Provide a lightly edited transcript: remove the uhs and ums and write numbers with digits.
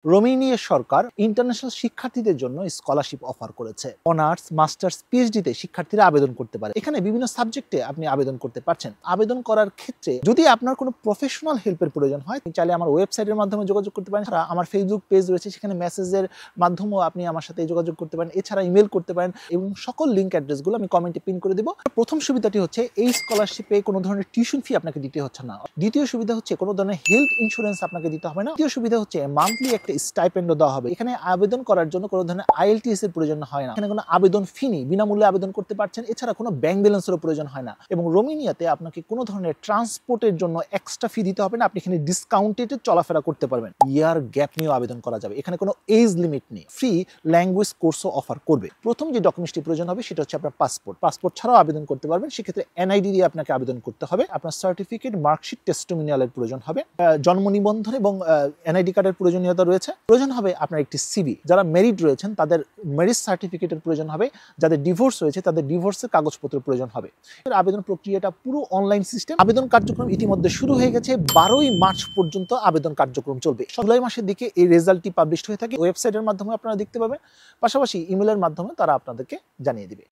রোমেনিয়া সরকার international শিক্ষার্থীদের জন্য scholarship offer করেছে। অনার্স, মাস্টার্স, পিএইচডিতে শিক্ষার্থীরা আবেদন করতে পারে। এখানে বিভিন্ন সাবজেক্টে আপনি আবেদন করতে পারছেন। আবেদন করার ক্ষেত্রে যদি আপনার কোনো প্রফেশনাল হেল্পের প্রয়োজন হয়, চাইলে আমার ওয়েবসাইটের মাধ্যমে যোগাযোগ করতে পারেন। এছাড়া আমার ফেসবুক পেজ রয়েছে, সেখানে মেসেজের মাধ্যমেও আপনি আমার সাথে যোগাযোগ করতে পারেন। এছাড়া ইমেল করতে পারেন এবং সকল লিঙ্ক অ্যাড্রেসগুলো আমি কমেন্টে পিন করে দেবো। প্রথম সুবিধাটি হচ্ছে এই স্কলারশিপে কোনো ধরনের টিউশন ফি আপনাকে দিতে হচ্ছে না। দ্বিতীয় সুবিধা হচ্ছে কোনো ধরনের হেলথ ইন্স্যুরেন্স আপনাকে দিতে হবে না। তৃতীয় সুবিধা হচ্ছে মান্থলি একটা স্টাইপেন্ডও দেওয়া হবে। এখানে আবেদন করার জন্য কোনো ধরনের আইএলটিএস এর প্রয়োজন হয় না। এখানে কোনো আবেদন ফি নেই, বিনামূল্যে আবেদন করতে পারছেন। এছাড়া কোনো ব্যাংক ব্যালেন্সেরও প্রয়োজন হয় না। এবং রোমেনিয়াতে আপনাকে কোনো ধরনের ট্রান্সপোর্টের জন্য এক্সট্রা ফি দিতে হবে না। আপনি এখানে ডিসকাউন্টেড চলাফেরা করতে পারবেন। ইয়ার গ্যাপ নিয়েও আবেদন করা যাবে। এখানে কোনো এজ লিমিট নেই। ফ্রি ল্যাঙ্গুয়েজ কোর্সও অফার করবে। প্রথম যে ডকুমেন্টসটি প্রয়োজন হবে সেটা হচ্ছে আপনার পাসপোর্ট। পাসপোর্ট ছাড়াও আবেদন করতে পারবেন। সেক্ষেত্রে এনআইডি দিয়ে আপনাকে আবেদন করতে হবে। আপনার সার্টিফিকেট, মার্কশিট, টেস্টিমোনিয়ালের প্রয়োজন হবে। জন্ম নিবন্ধন এবং এনআইডি কার্ডের প্রয়োজনীয়তা রয়েছে। প্রয়োজন হবে আপনার একটি সিভি। যারা মেরিট রয়েছেন তাদের মেরিট সার্টিফিকেটের প্রয়োজন হবে। যাদের ডিভোর্স রয়েছে তাদের ডিভোর্সের কাগজপত্র প্রয়োজন হবে। আবেদন প্রক্রিয়াটা পুরো অনলাইন সিস্টেম। আবেদন কার্যক্রম ইতিমধ্যে শুরু হয়ে গেছে। 12ই মার্চ পর্যন্ত আবেদন কার্যক্রম চলবে। জুলাই মাসের দিকে এই রেজাল্টটি পাবলিশ হয়ে থাকে। ওয়েবসাইটের মাধ্যমে আপনারা দেখতে পাবেন। পাশাপাশি ইমেলের মাধ্যমে তারা আপনাদেরকে জানিয়ে দিবে।